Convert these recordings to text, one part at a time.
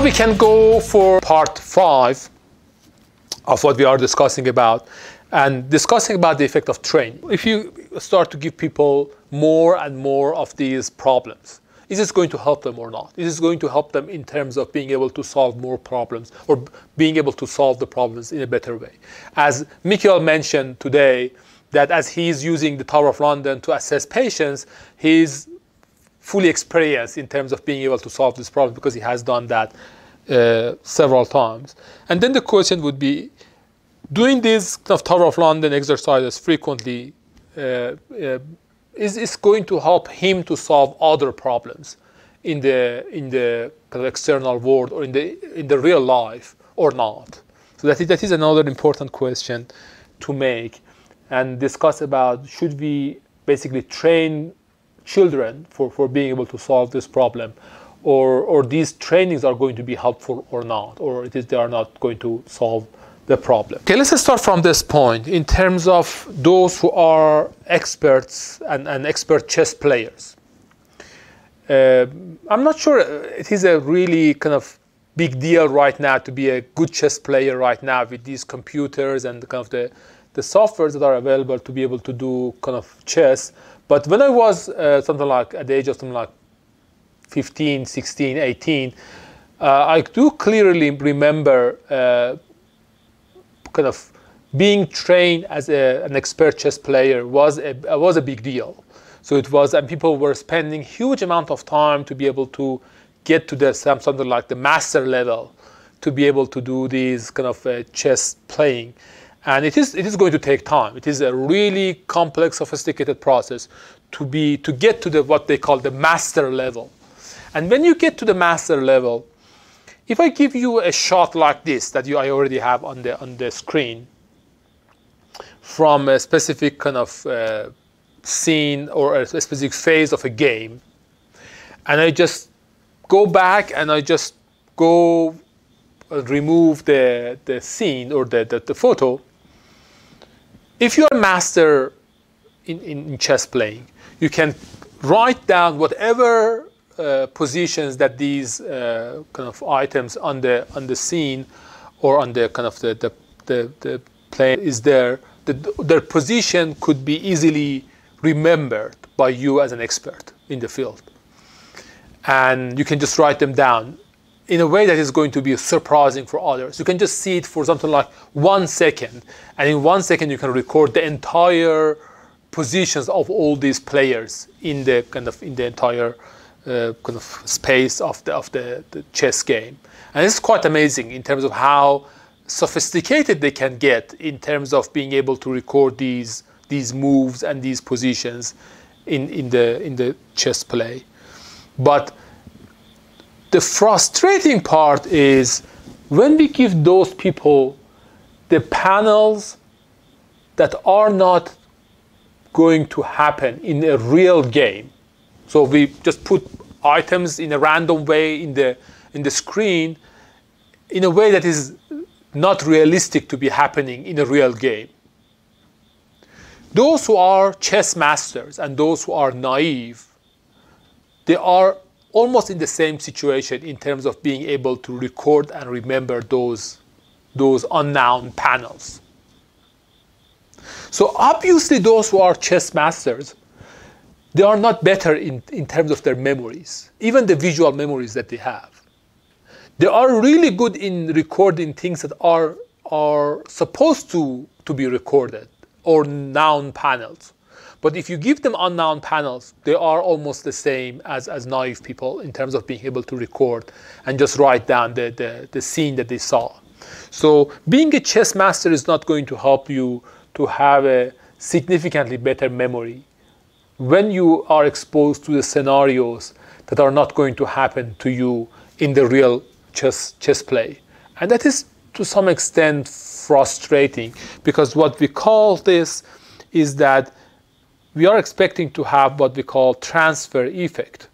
Now we can go for part 5 of what we are discussing about, and discussing about the effect of training. If you start to give people more and more of these problems, is this going to help them or not? Is this going to help them in terms of being able to solve more problems or being able to solve the problems in a better way? As Mikhail mentioned today, that as he's using the Tower of London to assess patients, he's fully experienced in terms of being able to solve this problem because he has done that several times. And then the question would be, doing these kind of Tower of London exercises frequently is going to help him to solve other problems in the kind of external world or in the real life or not? So that is another important question to make and discuss about, should we basically train children for being able to solve this problem, or these trainings are going to be helpful or not, or they are not going to solve the problem. Okay, let's start from this point in terms of those who are experts and expert chess players. I'm not sure it is a really kind of big deal right now to be a good chess player right now with these computers and kind of the softwares that are available to be able to do kind of chess. But when I was something like at the age of something like 15, 16, 18, I do clearly remember kind of being trained as an expert chess player was a big deal. So it was, and people were spending huge amount of time to be able to get to something like the master level, to be able to do these kind of chess playing. And it is going to take time. It is a really complex, sophisticated process to get to what they call the master level. And when you get to the master level, if I give you a shot like this that I already have on the screen from a specific kind of scene or a specific phase of a game, and I just go back and I just go remove the scene or the photo, if you're a master in chess playing, you can write down whatever positions that these kind of items on the scene or on the kind of the plane is there. Their position could be easily remembered by you as an expert in the field, and you can just write them down in a way that is going to be surprising for others. You can just see it for something like 1 second, and in 1 second you can record the entire positions of all these players in the entire kind of space of the chess game. And it's quite amazing in terms of how sophisticated they can get in terms of being able to record these moves and these positions in the chess play. But the frustrating part is when we give those people the panels that are not going to happen in a real game. So we just put items in a random way in the screen in a way that is not realistic to be happening in a real game. Those who are chess masters and those who are naive, they are almost in the same situation in terms of being able to record and remember those unknown panels. So obviously those who are chess masters, they are not better in terms of their memories, even the visual memories that they have. They are really good in recording things that are supposed to be recorded, or known panels. But if you give them unknown panels, they are almost the same as naive people in terms of being able to record and just write down the scene that they saw. So being a chess master is not going to help you to have a significantly better memory when you are exposed to the scenarios that are not going to happen to you in the real chess play. And that is to some extent frustrating, because what we call this is that we are expecting to have what we call transfer effect.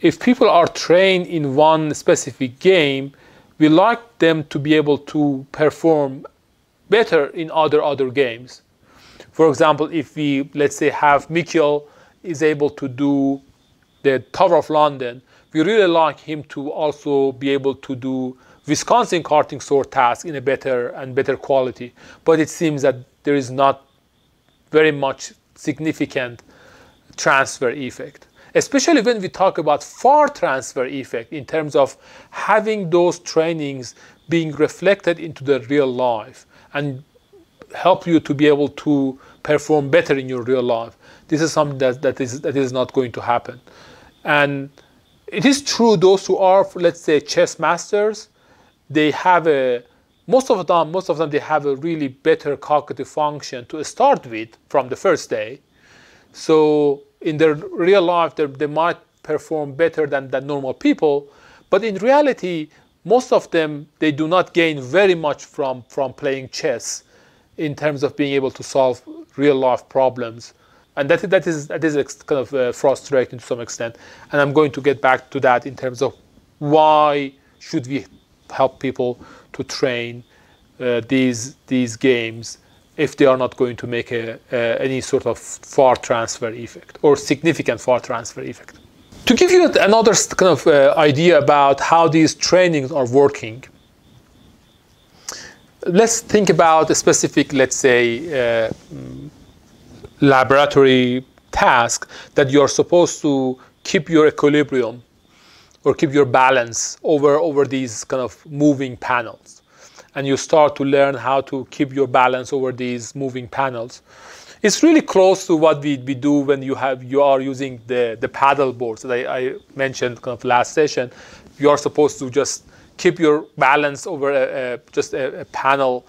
If people are trained in one specific game, we like them to be able to perform better in other games. For example, if we, let's say, have Mikhail is able to do the Tower of London, we really like him to also be able to do Wisconsin karting sort tasks in a better quality. But it seems that there is not very much significant transfer effect, especially when we talk about far transfer effect in terms of having those trainings being reflected into the real life and help you to be able to perform better in your real life. This is something that is not going to happen. And it is true, those who are, let's say, chess masters, they have most of them they have a really better cognitive function to start with from the first day. So in their real life, they might perform better than normal people. But in reality, most of them, they do not gain very much from playing chess in terms of being able to solve real life problems. And that is kind of frustrating to some extent. And I'm going to get back to that in terms of why should we help people to train these games if they are not going to make any sort of far transfer effect or significant far transfer effect. To give you another kind of idea about how these trainings are working, let's think about a specific, let's say, laboratory task that you're supposed to keep your equilibrium or keep your balance over these kind of moving panels. And you start to learn how to keep your balance over these moving panels. It's really close to what we do when you are using the paddle boards that I mentioned kind of last session. You are supposed to just keep your balance over just a panel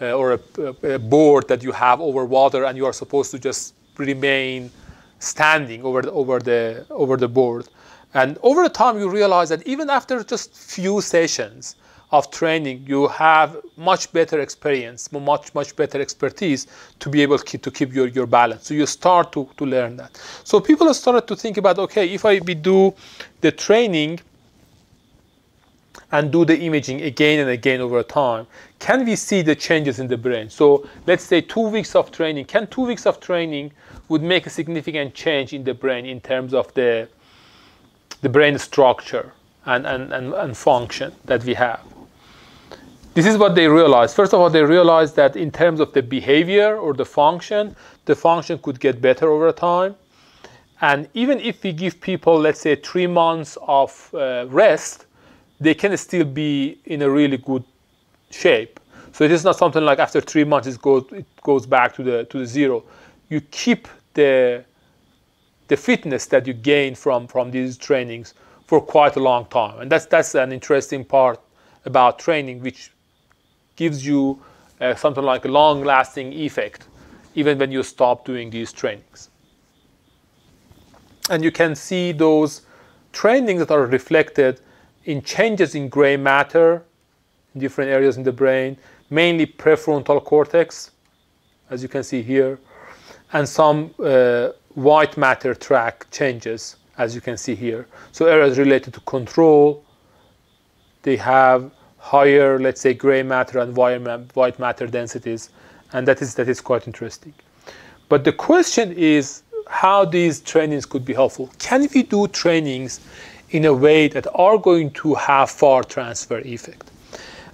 or a board that you have over water, and you are supposed to just remain standing over the board. And over the time, you realize that even after just few sessions of training, you have much better experience, much better expertise to be able to keep your balance. So you start to learn that. So people have started to think about, okay, if we do the training and do the imaging again and again over time, can we see the changes in the brain? So let's say 2 weeks of training. Can 2 weeks of training would make a significant change in the brain in terms of the brain structure and function that we have? This is what they realized. First of all, they realized that in terms of the behavior or the function could get better over time. And even if we give people, let's say, 3 months of rest, they can still be in a really good shape. So it is not something like after 3 months it goes back to the zero. You keep the fitness that you gain from these trainings for quite a long time. And that's an interesting part about training, which gives you something like a long-lasting effect, even when you stop doing these trainings. And you can see those trainings that are reflected in changes in gray matter in different areas in the brain, mainly prefrontal cortex, as you can see here, and some white matter track changes, as you can see here. So areas related to control, they have higher, let's say, gray matter and white matter densities, and that is quite interesting. But the question is how these trainings could be helpful. Can we do trainings in a way that are going to have far transfer effect?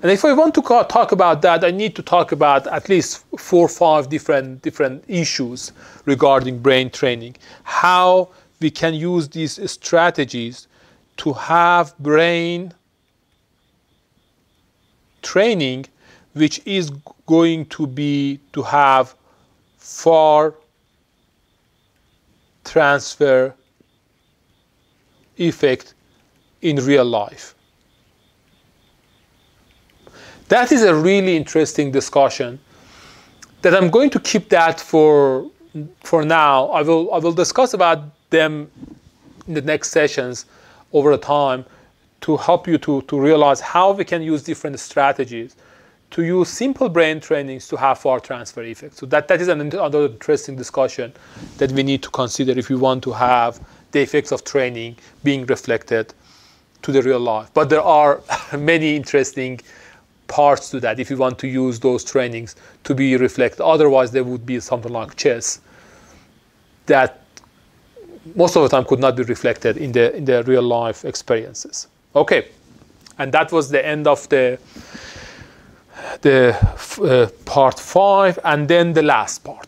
And if I want to talk about that, I need to talk about at least 4 or 5 different issues regarding brain training. How we can use these strategies to have brain training which is going to have far transfer effect in real life. That is a really interesting discussion that I'm going to keep that for now. I will discuss about them in the next sessions over the time to help you to realize how we can use different strategies to use simple brain trainings to have far transfer effects. So that is another interesting discussion that we need to consider if we want to have the effects of training being reflected to the real life. But there are many interesting parts to that if you want to use those trainings to be reflected. Otherwise, there would be something like chess that most of the time could not be reflected in the real life experiences. Okay, and that was the end of the part 5, and then the last part.